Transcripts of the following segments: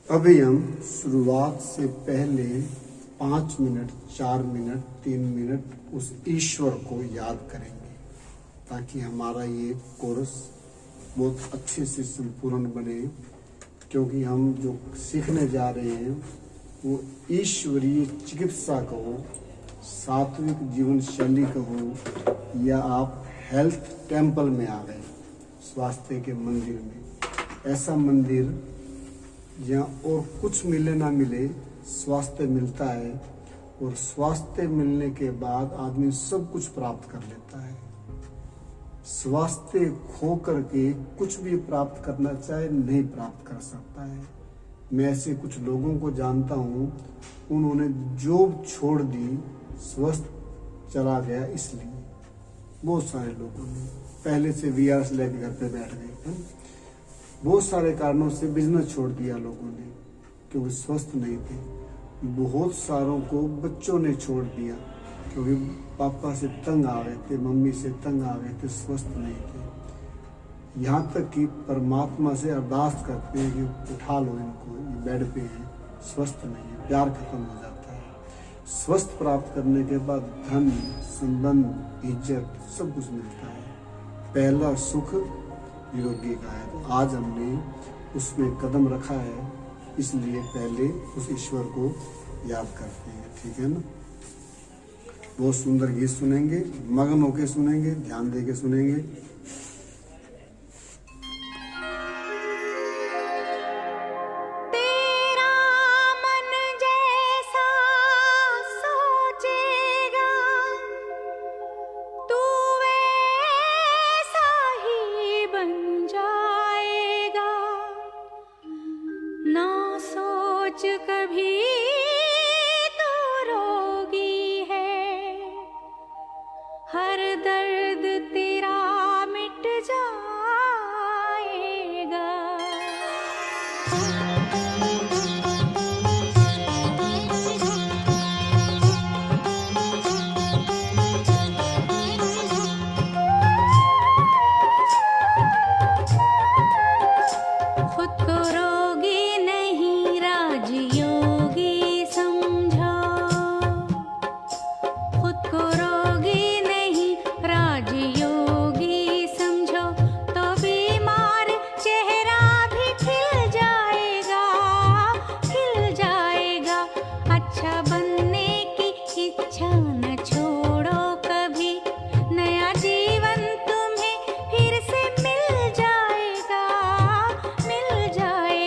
अभी हम शुरुआत से पहले 5 मिनट, 4 मिनट, 3 मिनट उस ईश्वर को याद करेंगे ताकि हमारा ये कोर्स बहुत अच्छे से संपूर्ण बने। क्योंकि हम जो सीखने जा रहे हैं वो ईश्वरीय चिकित्सा कहो, सात्विक जीवन शैली कहो, या आप हेल्थ टेम्पल में आ गए, स्वास्थ्य के मंदिर में। ऐसा मंदिर जहाँ और कुछ मिले ना मिले, स्वास्थ्य मिलता है, और स्वास्थ्य मिलने के बाद आदमी सब कुछ प्राप्त कर लेता है। स्वास्थ्य खो करके कुछ भी प्राप्त करना चाहे नहीं प्राप्त कर सकता है। मैं ऐसे कुछ लोगों को जानता हूँ, उन्होंने जॉब छोड़ दी, स्वस्थ चला गया इसलिए। बहुत सारे लोगों ने पहले से वीआरएस लेके घर पे बैठ गए, बहुत सारे कारणों से बिजनेस छोड़ दिया लोगों ने क्योंकि स्वस्थ नहीं थे। बहुत सारों को बच्चों ने छोड़ दिया क्योंकि पापा से तंग आ गए थे, मम्मी से तंग आ गए थे, स्वस्थ नहीं थे। यहाँ तक कि परमात्मा से अरदास करते हैं कि उठा लो इनको, ये बेड पे हैं, स्वस्थ नहीं है, प्यार खत्म हो जाता है। स्वस्थ प्राप्त करने के बाद धन, संबंध, इज्जत सब कुछ मिलता है। पहला सुख निरोगी का है। तो आज हमने उसमें कदम रखा है, इसलिए पहले उस ईश्वर को याद करते हैं, ठीक है ना। बहुत सुंदर गीत सुनेंगे, मगन होके सुनेंगे, ध्यान दे के सुनेंगे। कभी तो रोगी है, हर दर्द तेरा मिट जाएगा। खुद को रोगी नहीं राजयोगी समझो, खुद को रोगी नहीं राजयोगी समझो, तो बीमार चेहरा भी खिल जाएगा, खिल जाएगा। अच्छा बनने की इच्छा न छोड़ो कभी, नया जीवन तुम्हें फिर से मिल जाएगा, मिल जाएगा।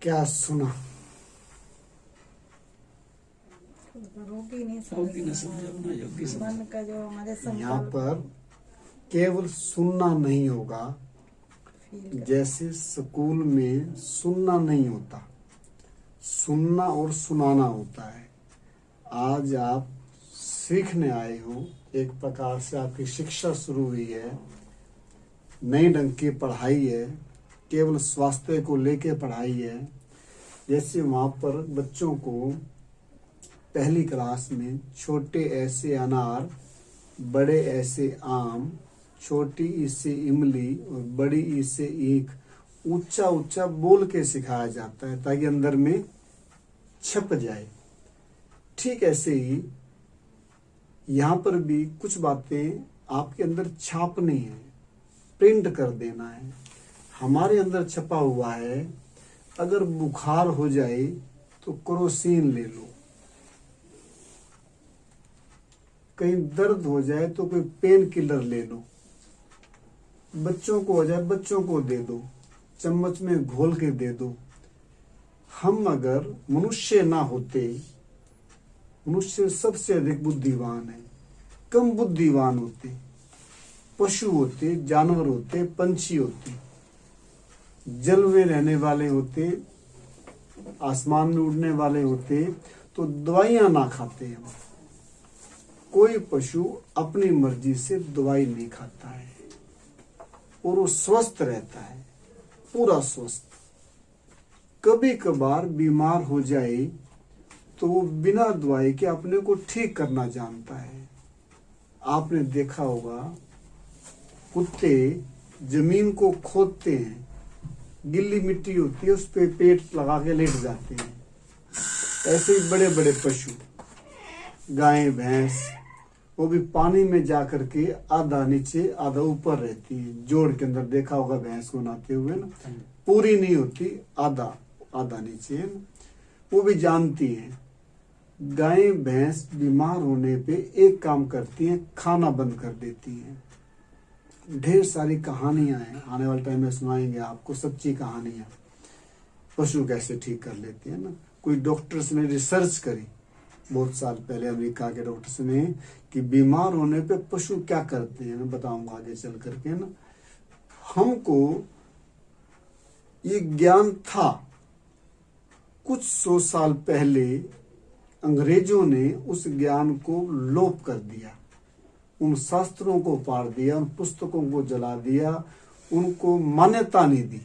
क्या सुना? रोगी नहीं योगी ने समझा अपना योगी समझा। मन का जो हमारे यहाँ संकल्प पर केवल सुनना नहीं होगा, फील जैसे स्कूल में सुनना नहीं होता, सुनना और सुनाना होता है। आज आप सीखने आए हो, एक प्रकार से आपकी शिक्षा शुरू हुई है, नई ढंग की पढ़ाई है, केवल स्वास्थ्य को लेके पढ़ाई है। जैसे वहाँ पर बच्चों को पहली क्लास में छोटे ऐसे अनार, बड़े ऐसे आम, छोटी ई से इमली और बड़ी ई से ईख ऊंचा ऊंचा बोल के सिखाया जाता है ताकि अंदर में छप जाए। ठीक ऐसे ही यहाँ पर भी कुछ बातें आपके अंदर छापनी है, प्रिंट कर देना है। हमारे अंदर छपा हुआ है, अगर बुखार हो जाए तो क्रोसिन ले लो, कहीं दर्द हो जाए तो कोई पेन किलर ले लो, बच्चों को हो जाए बच्चों को दे दो, चम्मच में घोल के दे दो। हम अगर मनुष्य ना होते, मनुष्य सबसे अधिक बुद्धिमान है, कम बुद्धिमान होते, पशु होते, जानवर होते, पंछी होते, जल में रहने वाले होते, आसमान में उड़ने वाले होते, तो दवाइयां ना खाते हम। कोई पशु अपनी मर्जी से दवाई नहीं खाता है और वो स्वस्थ रहता है, पूरा स्वस्थ। कभी कभार बीमार हो जाए तो वो बिना दवाई के अपने को ठीक करना जानता है। आपने देखा होगा कुत्ते जमीन को खोदते हैं, गिल्ली मिट्टी होती है उस पे पेट लगा के लेट जाते हैं। ऐसे ही बड़े बड़े पशु, गाय भैंस, वो भी पानी में जा करके आधा नीचे आधा ऊपर रहती है। जोड़ के अंदर देखा होगा भैंस को नहाते हुए ना, पूरी नहीं होती, आधा आधा नीचे है ना। वो भी जानती है। गाय भैंस बीमार होने पे एक काम करती हैं, खाना बंद कर देती हैं। ढेर सारी कहानियां हैं, आने वाले टाइम में सुनाएंगे आपको सच्ची कहानियां, पशु कैसे ठीक कर लेते हैं ना। कोई डॉक्टर्स ने रिसर्च करी बहुत साल पहले, अमेरिका के डॉक्टर्स ने, कि बीमार होने पे पशु क्या करते हैं। मैं बताऊंगा आगे चल करके ना। हमको ये ज्ञान था, कुछ 100 साल पहले अंग्रेजों ने उस ज्ञान को लोप कर दिया, उन शास्त्रों को पाड़ दिया, उन पुस्तकों को जला दिया, उनको मान्यता नहीं दी।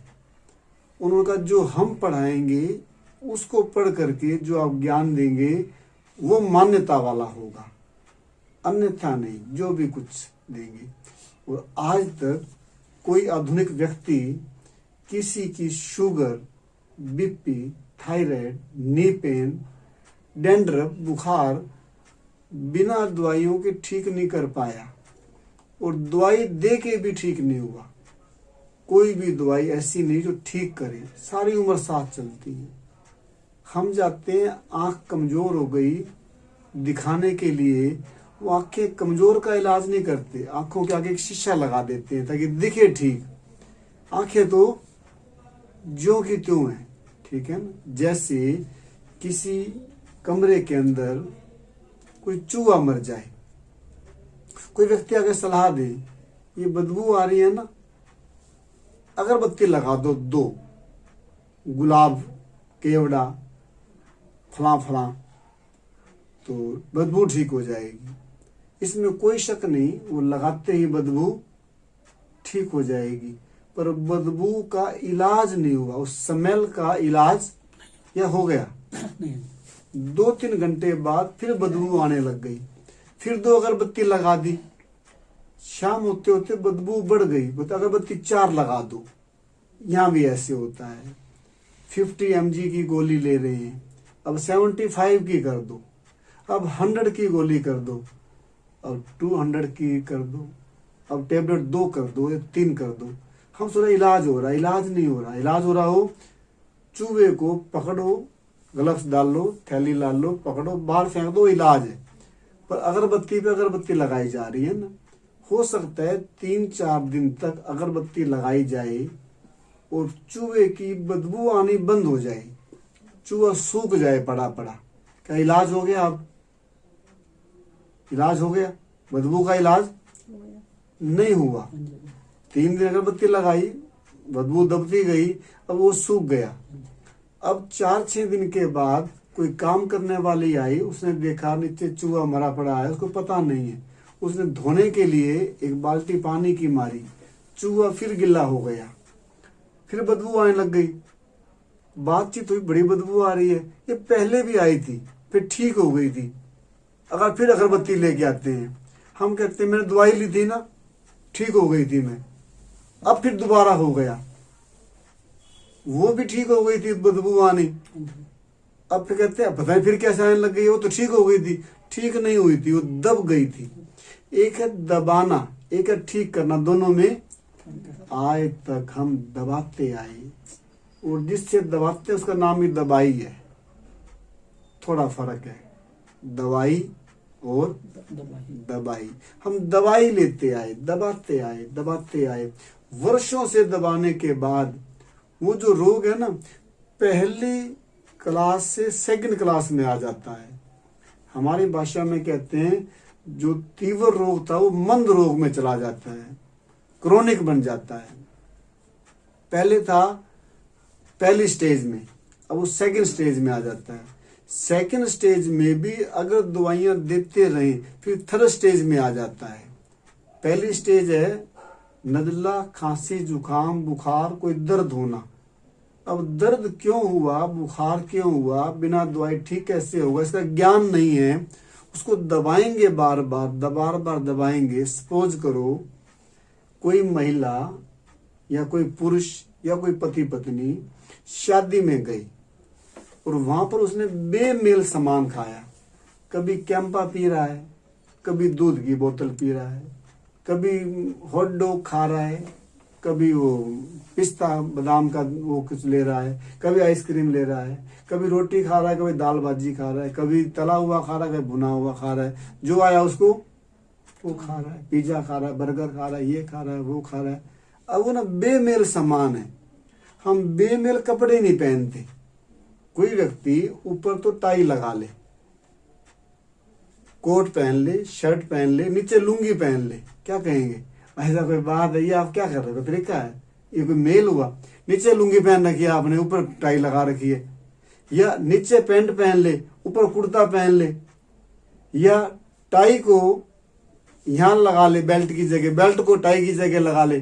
उन्होंने कहा जो हम पढ़ाएंगे उसको पढ़ करके जो आप ज्ञान देंगे वो मान्यता वाला होगा, अन्यथा नहीं, जो भी कुछ देंगे। और आज तक कोई आधुनिक व्यक्ति किसी की sugar, BP, thyroid, knee pain, dandruff, बुखार बिना दवाइयों के ठीक नहीं कर पाया, और दवाई दे के भी ठीक नहीं हुआ। कोई भी दवाई ऐसी नहीं जो ठीक करे, सारी उम्र साथ चलती है। हम जाते हैं, आंख कमजोर हो गई दिखाने के लिए, वो आंखें कमजोर का इलाज नहीं करते, आंखों के आगे एक शीशा लगा देते हैं ताकि दिखे ठीक। आंखें तो ज्यों की त्यों है, ठीक है ना। जैसे किसी कमरे के अंदर कोई चूहा मर जाए, कोई व्यक्ति आगे सलाह दे, ये बदबू आ रही है ना, अगरबत्ती लगा दो 2, गुलाब, केवड़ा, फला फला, तो बदबू ठीक हो जाएगी। इसमें कोई शक नहीं, वो लगाते ही बदबू ठीक हो जाएगी। पर बदबू का इलाज नहीं हुआ, उस स्मेल का इलाज या हो गया नहीं। 2-3 घंटे बाद फिर बदबू आने लग गई, फिर 2 अगरबत्ती लगा दी, शाम होते होते बदबू बढ़ गई, तो अगरबत्ती 4 लगा दो। यहाँ भी ऐसे होता है। 50 mg की गोली ले रहे हैं, अब 75 की कर दो, अब 100 की गोली कर दो, अब 200 की कर दो, अब टेबलेट 2 कर दो या 3 कर दो। हम सोच रहे इलाज हो रहा है, इलाज नहीं हो रहा। इलाज हो रहा हो, चूहे को पकड़ो, ग्लव्स डाल लो, थैली डाल लो, पकड़ो, बाहर फेंक दो, इलाज है। पर अगरबत्ती पे अगरबत्ती लगाई जा रही है ना। हो सकता है 3-4 दिन तक अगरबत्ती लगाई जाए, और चूहे की बदबू आनी बंद हो जाए, चूहा सूख जाए पड़ा पड़ा, क्या इलाज हो गया? अब इलाज हो गया? बदबू का इलाज नहीं हुआ। 3 दिन अगरबत्ती लगाई, बदबू दबती गई, अब वो सूख गया। अब 4-6 दिन के बाद कोई काम करने वाली आई, उसने देखा नीचे चूहा मरा पड़ा है, उसको पता नहीं है, उसने धोने के लिए एक बाल्टी पानी की मारी, चूहा फिर गिल्ला हो गया, फिर बदबू आने लग गई। बातचीत हुई, बड़ी बदबू आ रही है, ये पहले भी आई थी फिर ठीक हो गई थी, अगर फिर अगरबत्ती लेके आते हैं, हम कहते हैं मैंने दवाई ली थी ना, ठीक हो गई थी मैं, अब फिर दोबारा हो गया, वो भी ठीक हो गई थी बदबू आनी, अब फिर कहते हैं पता नहीं फिर कैसे आने लग गई, वो तो ठीक हो गई थी, ठीक नहीं हुई थी, वो दब गई थी। एक है दबाना, एक है ठीक करना, दोनों में आए तक हम दबाते आए, और जिससे दबाते उसका नाम ही दवाई है। थोड़ा फर्क है दवाई और दबाई। हम दवाई लेते आए, दबाते आए, दबाते आए, वर्षों से दबाने के बाद वो जो रोग है ना, पहली क्लास से सेकंड क्लास में आ जाता है। हमारी भाषा में कहते हैं जो तीव्र रोग था वो मंद रोग में चला जाता है, क्रोनिक बन जाता है। पहले था पहली स्टेज में, अब वो सेकंड स्टेज में आ जाता है। सेकंड स्टेज में भी अगर दवाइयां देते रहे फिर थर्ड स्टेज में आ जाता है। पहली स्टेज है नजला, खांसी, जुकाम, बुखार, कोई दर्द होना। अब दर्द क्यों हुआ, बुखार क्यों हुआ, बिना दवाई ठीक कैसे होगा, इसका ज्ञान नहीं है। उसको दबाएंगे, बार बार दबाएंगे। सपोज करो कोई महिला या कोई पुरुष या कोई पति पत्नी शादी में गई और वहां पर उसने बेमेल सामान खाया, कभी कैंपा पी रहा है, कभी दूध की बोतल पी रहा है, कभी हॉट डॉग खा रहा है, कभी वो पिस्ता बादाम का वो कुछ ले रहा है, कभी आइसक्रीम ले रहा है, कभी रोटी खा रहा है, कभी दाल भाजी खा रहा है, कभी तला हुआ खा रहा है, कभी भुना हुआ खा रहा है, जो आया उसको वो खा रहा है, पिज्जा खा रहा है, बर्गर खा रहा है, ये खा रहा है, वो खा रहा है। अब वो ना बेमेल सामान है। हम बेमेल कपड़े नहीं पहनते। कोई व्यक्ति ऊपर तो टाई लगा ले, कोट पहन ले, शर्ट पहन ले, नीचे लुंगी पहन ले, क्या कहेंगे? ऐसा कोई बात है? ये आप क्या कर रहे हो? तरीका है? ये कोई मेल हुआ? नीचे लुंगी पहन रखी है आपने, ऊपर टाई लगा रखी है, या नीचे पैंट पहन ले, ऊपर कुर्ता पहन ले, या टाई को यहां लगा ले बेल्ट की जगह, बेल्ट को टाई की जगह लगा ले।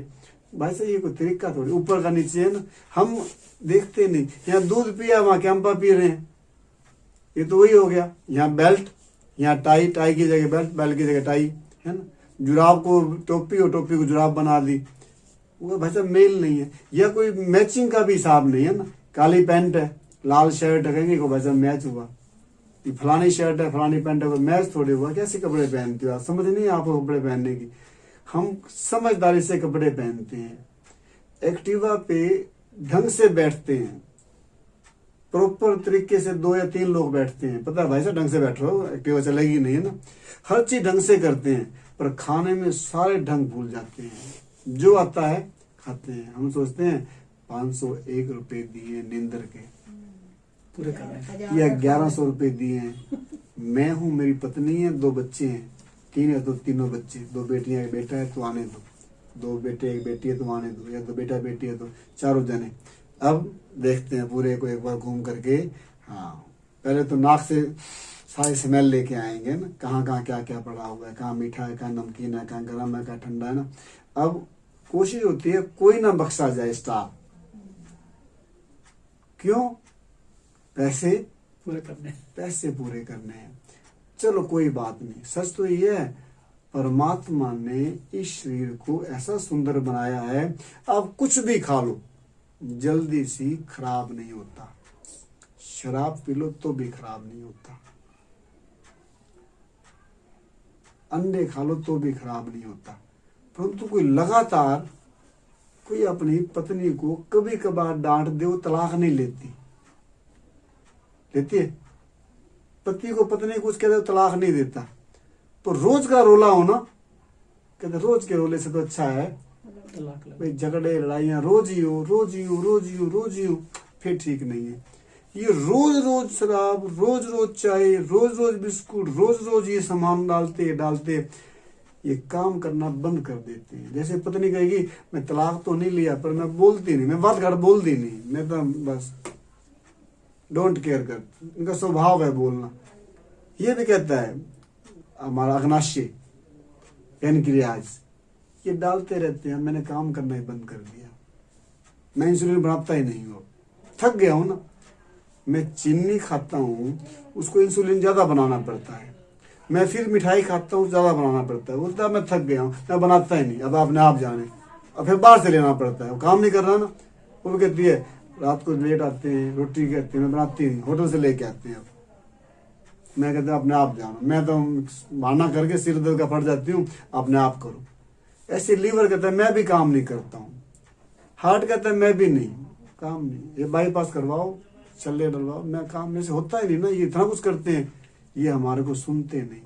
भाई साहब ये कोई तरीका थोड़ी, ऊपर का नीचे है ना। हम देखते नहीं, यहाँ दूध पिया वहां कैंपा पी रहे हैं, ये तो वही हो गया। यहाँ बेल्ट, यहाँ टाई, टाई की जगह बेल्ट, बेल्ट की जगह टाई, है ना। जुराब को टोपी और टोपी को जुराब बना दी, वो भाई साहब मेल नहीं है। या कोई मैचिंग का भी हिसाब नहीं है ना। काली पैंट है, लाल शर्ट है, कहेंगे को भाई साहब मैच हुआ। ये फलानी शर्ट है, फलानी पैंट है, मैच थोड़े हुआ। कैसे कपड़े पहनते हो आप? समझ नहीं है आपको कपड़े पहनने की। हम समझदारी से कपड़े पहनते हैं, एक्टिवा पे ढंग से बैठते हैं, प्रॉपर तरीके से 2 या 3 लोग बैठते हैं। पता है भाई साहब ढंग से बैठ रहे हो, एक्टिवा चलेगी नहीं, है ना। हर चीज ढंग से करते हैं, पर खाने में सारे ढंग भूल जाते हैं। जो आता है खाते हैं। हम सोचते हैं 501 रुपए दिए नींदर के पूरे कर रहे हैं। या 1100 रुपए दिए हैं। मैं हूं, मेरी पत्नी है, 2 बच्चे हैं, 3 है तो तीनों बच्चे, 2 बेटियां एक बेटा है तो आने दो, 2 बेटे एक बेटी है तो आने दो, या 2 बेटा बेटी है तो चारों जने। अब देखते हैं पूरे को एक बार घूम करके। हाँ, पहले तो नाक से सारी स्मेल लेके आएंगे ना, कहाँ कहाँ क्या क्या पड़ा हुआ है, कहाँ मीठा है, कहाँ नमकीन है, कहाँ गर्म है, कहाँ ठंडा है ना। अब कोशिश होती है कोई ना बख्शा जाए स्टाफ। क्यों? पैसे पूरे करने हैं। चलो कोई बात नहीं। सच तो ये है, परमात्मा ने इस शरीर को ऐसा सुंदर बनाया है, आप कुछ भी खा लो जल्दी सी खराब नहीं होता। शराब पी लो तो भी खराब नहीं होता, अंडे खा लो तो भी खराब नहीं होता। परंतु कोई लगातार कोई अपनी पत्नी को कभी कभार डांट दे, वो तलाक नहीं लेती। लेती है? पति को पत्नी कुछ कहते तलाक नहीं देता। तो रोज का रोला हो ना, कहते रोज के रोले से तो अच्छा है तलाक लगा। भाई झगड़े लड़ाइयाँ रोज ही हो, रोज ही हो, रोज ही हो, रोज ही हो, फिर ठीक नहीं है। ये रोज रोज शराब, रोज रोज चाय, रोज रोज बिस्कुट, रोज रोज ये सामान डालते ये काम करना बंद कर देते हैं। जैसे पत्नी कहेगी मैं तलाक तो नहीं लिया पर मैं बोलती नहीं, मैं बात कर बोलती नहीं, मैं तो बस डोंट केयर कर, इनका स्वभाव है बोलना। ये भी कहता है हमारा अग्नाशय पेनक्रियाज, ये डालते रहते हैं, मैंने काम करना ही बंद कर दिया, मैं इंसुलिन बनाता ही नहीं हूँ, थक गया हूं ना। मैं चीनी खाता हूँ उसको इंसुलिन ज्यादा बनाना पड़ता है, मैं फिर मिठाई खाता हूँ ज्यादा बनाना पड़ता है, बोलता मैं थक गया हूँ, मैं बनाता ही नहीं, अब अपने आप जाने, अब फिर बाहर से लेना पड़ता है, वो काम नहीं कर रहा ना। वो भी कहती है रात को लेट आते हैं, रोटी कहते हैं मैं बनाती नहीं, होटल से लेके आते हैं। अब मैं कहता हूँ अपने आप जानो, मैं तो बहाना करके सिर दर्द का फट जाती हूँ, अपने आप करो। ऐसे लीवर कहता है मैं भी काम नहीं करता हूँ, हार्ट कहता है मैं भी नहीं, काम नहीं, ये बाईपास करवाओ, चले डलवाओ, मैं काम में से होता ही नहीं ना। ये इतना कुछ करते हैं, ये हमारे को सुनते नहीं।